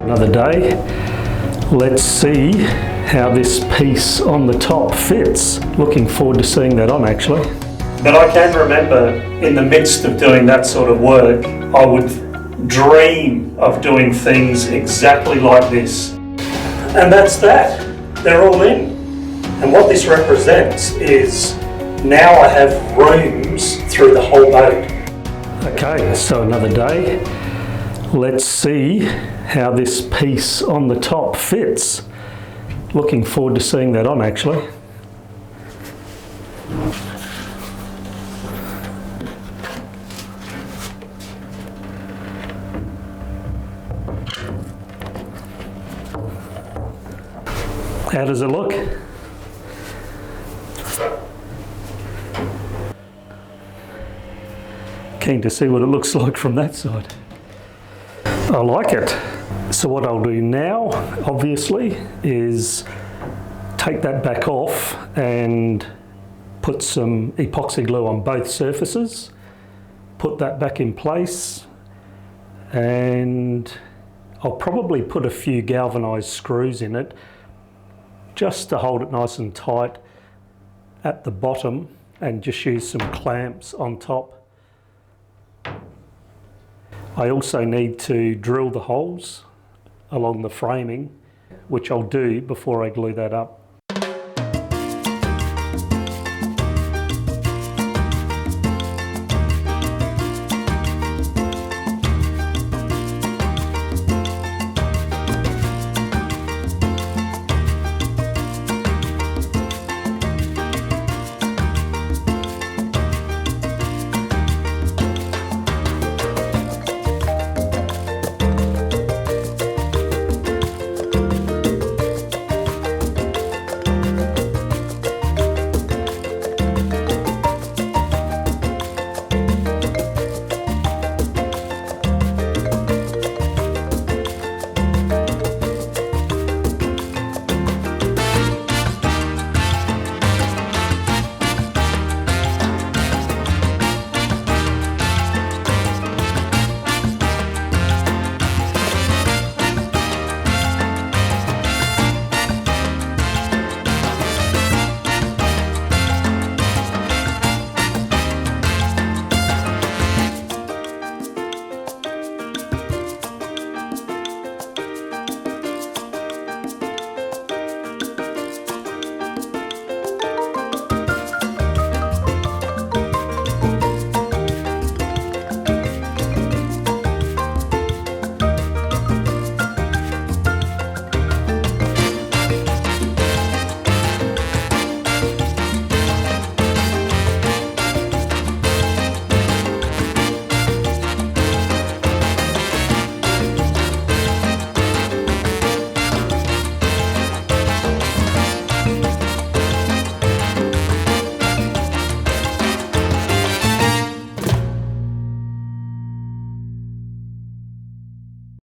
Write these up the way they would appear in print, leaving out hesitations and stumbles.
Another day. Let's see how this piece on the top fits. Looking forward to seeing that on actually. But I can remember in the midst of doing that sort of work, I would dream of doing things exactly like this. And that's that. They're all in. And what this represents is now I have rooms through the whole boat. Okay, so another day. Let's see how this piece on the top fits. Looking forward to seeing that on actually. How does it look? Keen to see what it looks like from that side. I like it. So what I'll do now, obviously, is take that back off and put some epoxy glue on both surfaces, put that back in place, and I'll probably put a few galvanized screws in it just to hold it nice and tight at the bottom, and just use some clamps on top. I also need to drill the holes along the framing, which I'll do before I glue that up.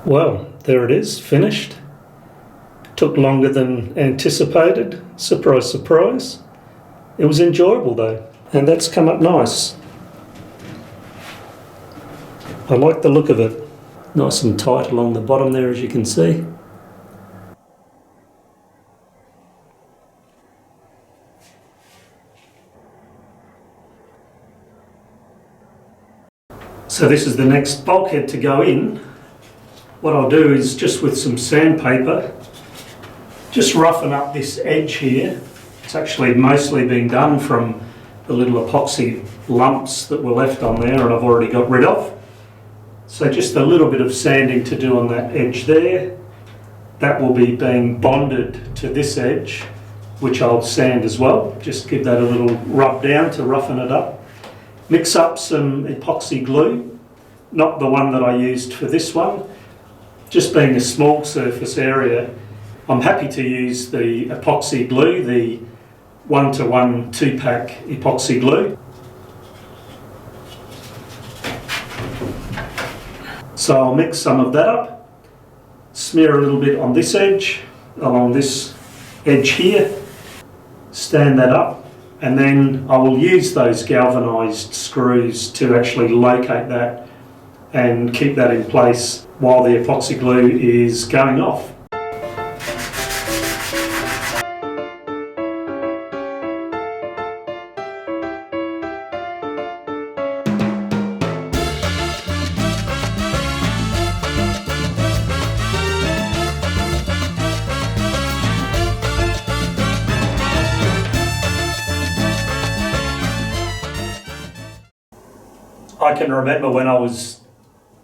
Well, there it is, finished. Took longer than anticipated. Surprise, surprise. It was enjoyable though, and that's come up nice. I like the look of it. Nice and tight along the bottom there, as you can see. So this is the next bulkhead to go in. What I'll do is just with some sandpaper, just roughen up this edge here. It's actually mostly been done from the little epoxy lumps that were left on there, and I've already got rid of. So just a little bit of sanding to do on that edge there. That will be being bonded to this edge, which I'll sand as well. Just give that a little rub down to roughen it up. Mix up some epoxy glue, not the one that I used for this one. Just being a small surface area, I'm happy to use the epoxy glue, the 1-to-1 2-pack epoxy glue. So I'll mix some of that up, smear a little bit on this edge, along this edge here, stand that up, and then I will use those galvanised screws to actually locate that and keep that in place. while the epoxy glue is going off. I can remember when I was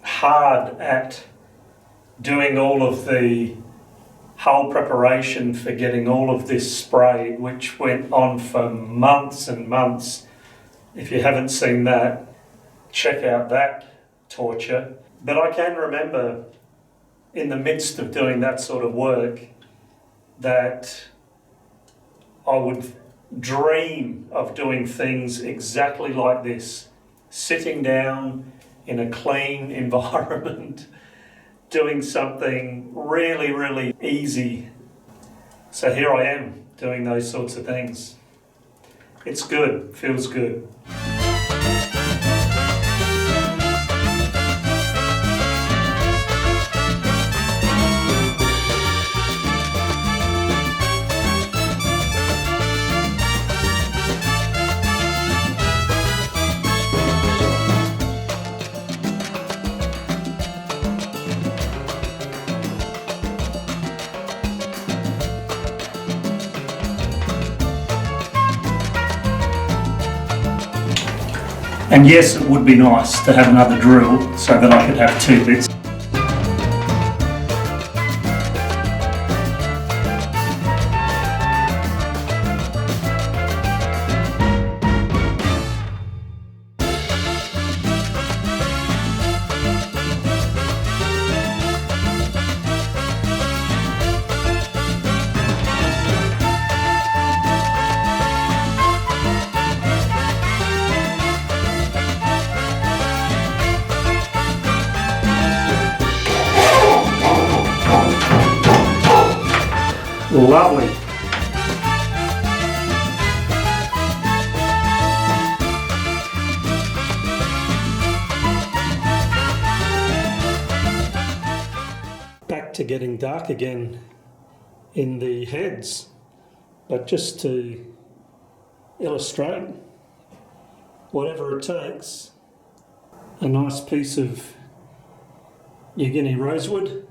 hard at doing all of the whole preparation for getting all of this sprayed, which went on for months and months. If you haven't seen that, check out that torture. But I can remember in the midst of doing that sort of work that I would dream of doing things exactly like this. Sitting down in a clean environment, doing something really, really easy. So here I am doing those sorts of things. It's good, feels good. And yes, it would be nice to have another drill so that I could have two bits. Lovely. Back to getting dark again in the heads, but just to illustrate, whatever it takes, a nice piece of New Guinea rosewood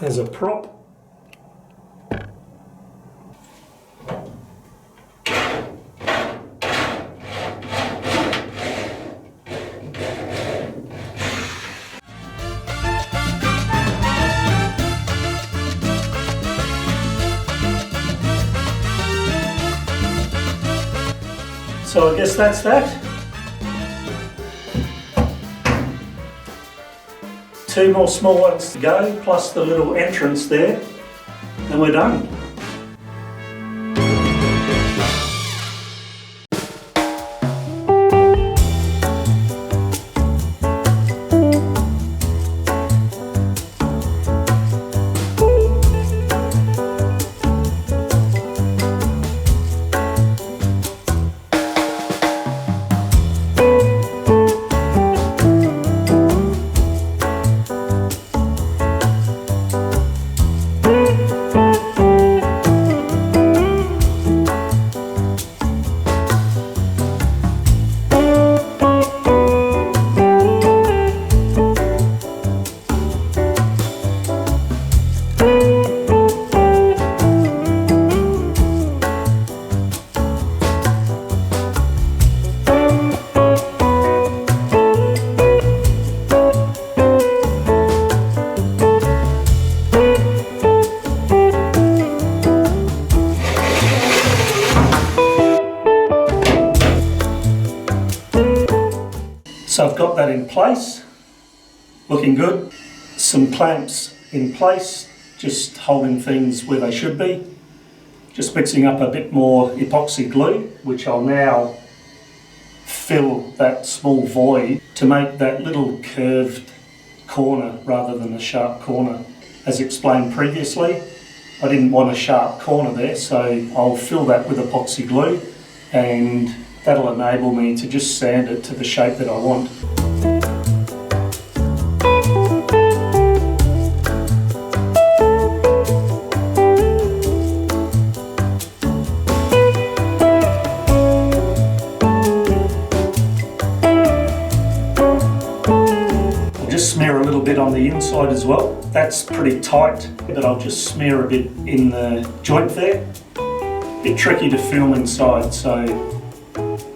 as a prop. So I guess that's that. 2 more small ones to go, plus the little entrance there, and we're done. So I've got that in place, looking good. Some clamps in place, just holding things where they should be. Just mixing up a bit more epoxy glue, which I'll now fill that small void to make that little curved corner rather than a sharp corner. As explained previously, I didn't want a sharp corner there, so I'll fill that with epoxy glue, and that'll enable me to just sand it to the shape that I want. side as well. That's pretty tight, but I'll just smear a bit in the joint there. Bit tricky to film inside, so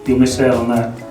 you'll miss out on that.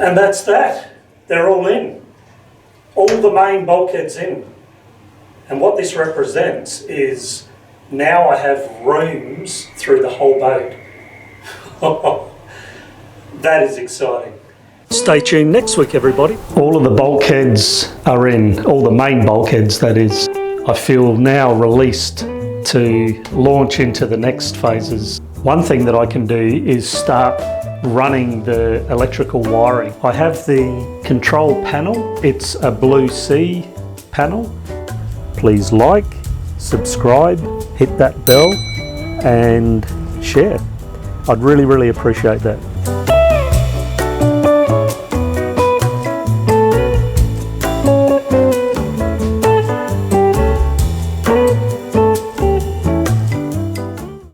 And that's that. They're all in. All the main bulkheads in. And what this represents is now I have rooms through the whole boat. That is exciting. Stay tuned next week, everybody. All of the bulkheads are in, all the main bulkheads, that is. I feel now released to launch into the next phases. One thing that I can do is start running the electrical wiring. I have the control panel. It's a Blue Sea panel. Please like, subscribe, hit that bell and share. I'd really, really appreciate that.